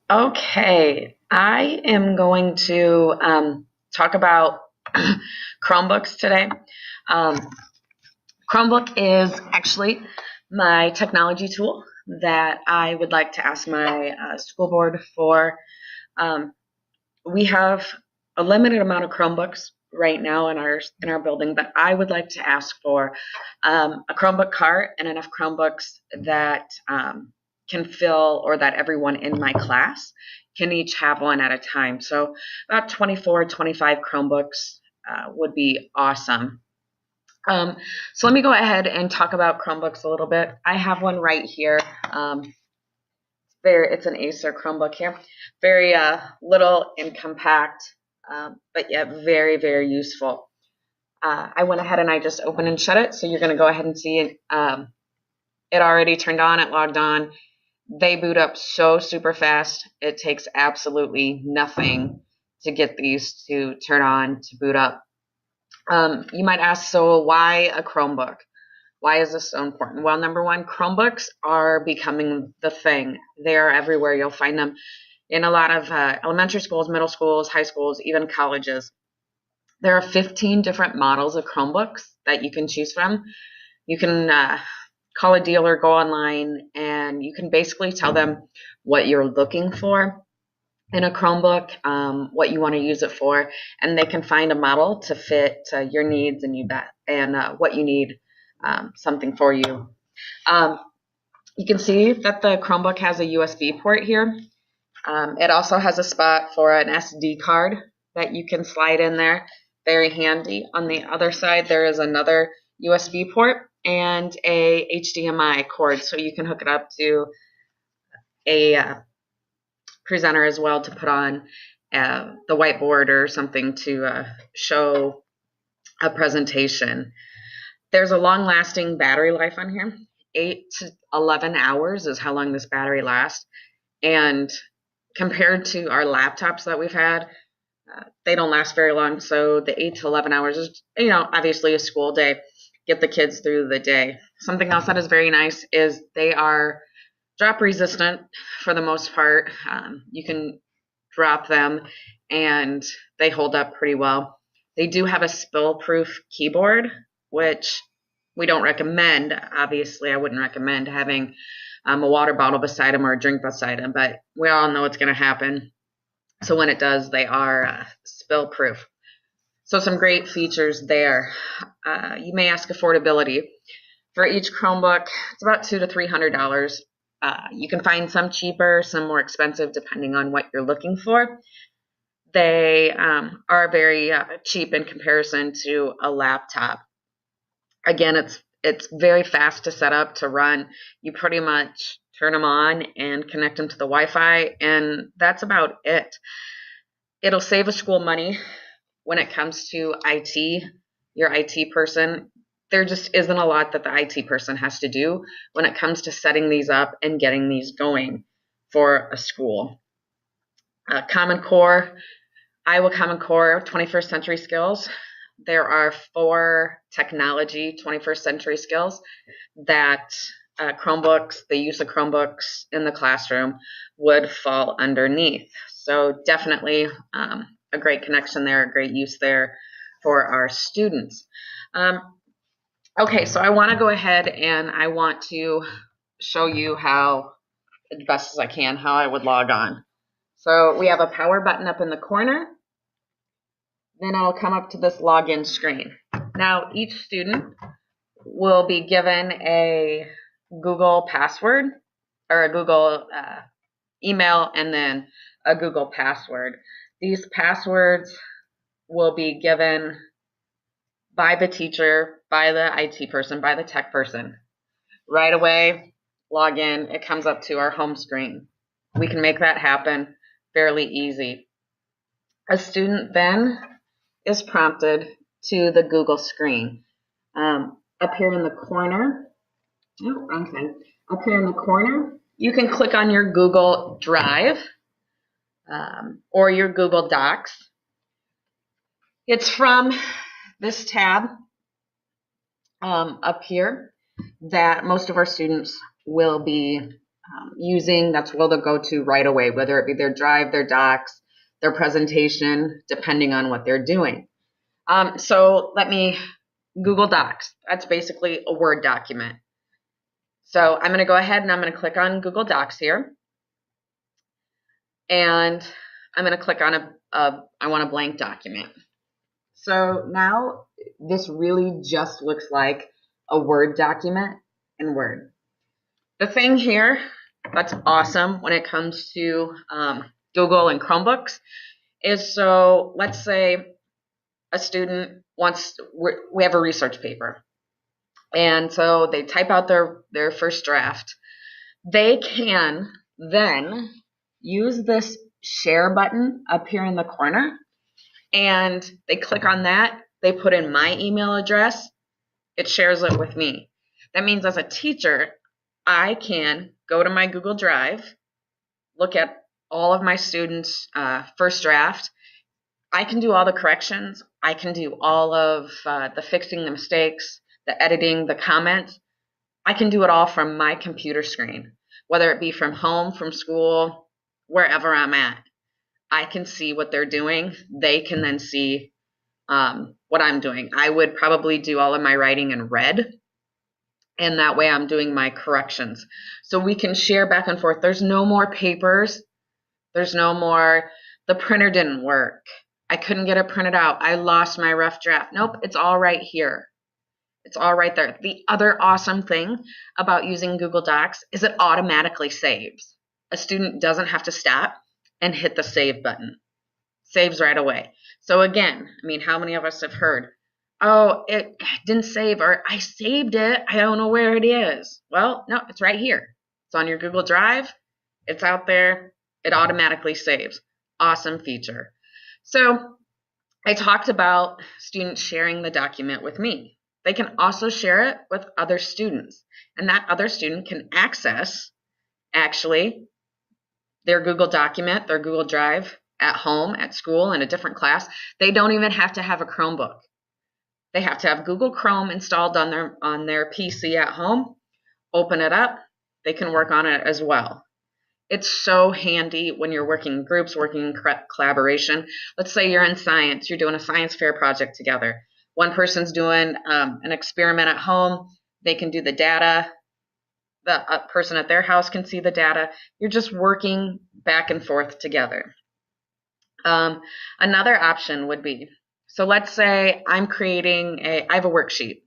Okay, I am going to talk about Chromebooks today. Um, Chromebook is actually my technology tool that I would like to ask my school board for. Um, we have a limited amount of Chromebooks right now in our building, but I would like to ask for a Chromebook cart and enough Chromebooks that can fill, or that everyone in my class can each have one at a time. So about 24, 25 Chromebooks would be awesome. Um, so let me go ahead and talk about Chromebooks a little bit. I have one right here. It's an Acer Chromebook here. Very little and compact, but yet very, very useful. I went ahead and I just opened and shut it. So you're going to go ahead and see it. It already turned on, it logged on. They boot up so super fast. It takes absolutely nothing to get these to turn on, to boot up. You might ask, so why a Chromebook? Why is this so important? Well, number one, Chromebooks are becoming the thing. They are everywhere. You'll find them in a lot of elementary schools, middle schools, high schools, even colleges. There are 15 different models of Chromebooks that you can choose from. You can call a dealer, go online, and you can basically tell them what you're looking for in a Chromebook, what you want to use it for, and they can find a model to fit your needs and what you need something for you. Um, you can see that the Chromebook has a USB port here. It also has a spot for an SD card that you can slide in there. Very handy. On the other side, there is another USB port and a HDMI cord, so you can hook it up to a presenter as well to put on the whiteboard or something to show a presentation. There's a long-lasting battery life on here. 8 to 11 hours is how long this battery lasts. And compared to our laptops that we've had, they don't last very long. So the 8 to 11 hours is, obviously a school day. Get the kids through the day. Something else that is very nice is they are drop resistant for the most part. You can drop them and they hold up pretty well. They do have a spill-proof keyboard, which we don't recommend. Obviously, I wouldn't recommend having a water bottle beside them or a drink beside them, but we all know it's going to happen. So when it does, they are spill-proof. So some great features there. You may ask affordability. For each Chromebook, it's about $200 to $300. You can find some cheaper, some more expensive, depending on what you're looking for. They are very cheap in comparison to a laptop. Again, it's very fast to set up, to run. You pretty much turn them on and connect them to the Wi-Fi, and that's about it. It'll save a school money when it comes to IT, your IT person. There just isn't a lot that the IT person has to do when it comes to setting these up and getting these going for a school. Common Core, Iowa Common Core 21st Century Skills. There are 4 technology 21st century skills that Chromebooks, the use of Chromebooks in the classroom, would fall underneath. So definitely a great connection there, a great use there for our students. Okay, so I want to go ahead and I want to show you how, as best as I can, how I would log on. So we have a power button up in the corner. Then I'll come up to this login screen. Now, each student will be given a Google password, or a Google email, and then a Google password. These passwords will be given by the teacher, by the IT person, by the tech person. Right away, log in, it comes up to our home screen. We can make that happen fairly easy. A student then is prompted to the Google screen. Up here in the corner, wrong thing. Up here in the corner, you can click on your Google Drive or your Google Docs. It's from this tab up here that most of our students will be using, that's where they'll go to right away, whether it be their Drive, their Docs, their presentation, depending on what they're doing. So Google Docs, that's basically a Word document. So I'm going to go ahead and I'm going to click on Google Docs here. And I'm going to click on I want a blank document. So now this really just looks like a Word document in Word. The thing here that's awesome when it comes to Google and Chromebooks is, so let's say a student we have a research paper, and so they type out their first draft. They can then use this share button up here in the corner, and they click on that. They put in my email address. It shares it with me. That means as a teacher, I can go to my Google Drive, look at all of my students' first draft. I can do all the corrections. I can do all of the fixing the mistakes, the editing, the comments. I can do it all from my computer screen, whether it be from home, from school, wherever I'm at. I can see what they're doing. They can then see what I'm doing. I would probably do all of my writing in red, and that way I'm doing my corrections. So we can share back and forth. There's no more papers. There's no more, the printer didn't work. I couldn't get it printed out. I lost my rough draft. Nope, it's all right here. It's all right there. The other awesome thing about using Google Docs is it automatically saves. A student doesn't have to stop and hit the save button. Saves right away. So again, I mean, how many of us have heard, oh, it didn't save, or I saved it, I don't know where it is. Well, no, it's right here. It's on your Google Drive. It's out there. It automatically saves. Awesome feature. So I talked about students sharing the document with me. They can also share it with other students, and that other student can access actually their Google document, their Google Drive at home, at school, in a different class. They don't even have to have a Chromebook. They have to have Google Chrome installed on their PC at home. Open it up. They can work on it as well. It's so handy when you're working in groups, working in collaboration. Let's say you're in science. You're doing a science fair project together. One person's doing an experiment at home. They can do the data. The person at their house can see the data. You're just working back and forth together. Another option would be, so let's say I have a worksheet.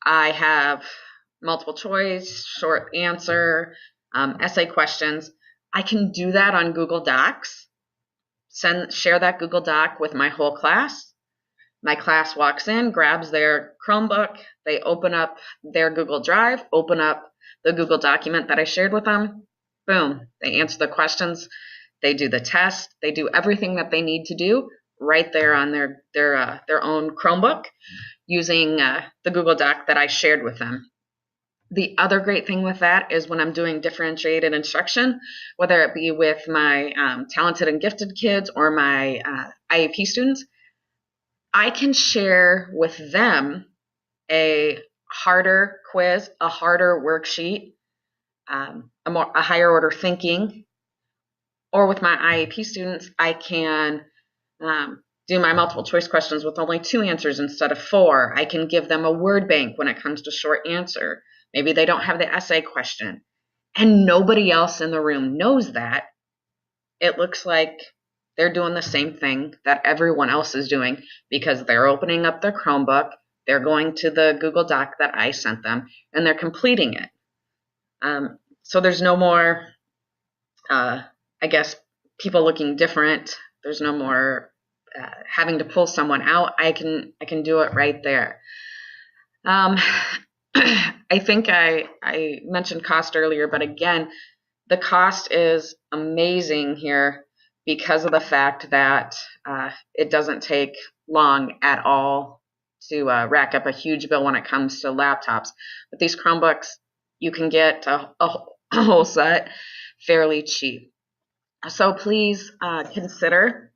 I have multiple choice, short answer, essay questions. I can do that on Google Docs, share that Google Doc with my whole class. My class walks in, grabs their Chromebook, they open up their Google Drive, open up the Google document that I shared with them. Boom, they answer the questions. They do the test. They do everything that they need to do right there on their own Chromebook using the Google Doc that I shared with them. The other great thing with that is when I'm doing differentiated instruction, whether it be with my talented and gifted kids or my IEP students, I can share with them a harder quiz, a harder worksheet, a higher order thinking. Or with my IEP students, I can do my multiple choice questions with only 2 answers instead of 4. I can give them a word bank when it comes to short answer. Maybe they don't have the essay question. And nobody else in the room knows that. It looks like they're doing the same thing that everyone else is doing because they're opening up their Chromebook, they're going to the Google Doc that I sent them, and they're completing it. So there's no more, I guess, people looking different. There's no more having to pull someone out. I can do it right there. I think I mentioned cost earlier, but again, the cost is amazing here because of the fact that it doesn't take long at all to rack up a huge bill when it comes to laptops. With these Chromebooks, you can get a whole set fairly cheap. So please consider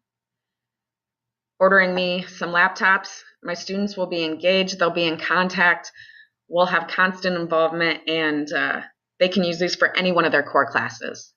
ordering me some laptops. My students will be engaged. They'll be in contact. We'll have constant involvement, and they can use these for any one of their core classes.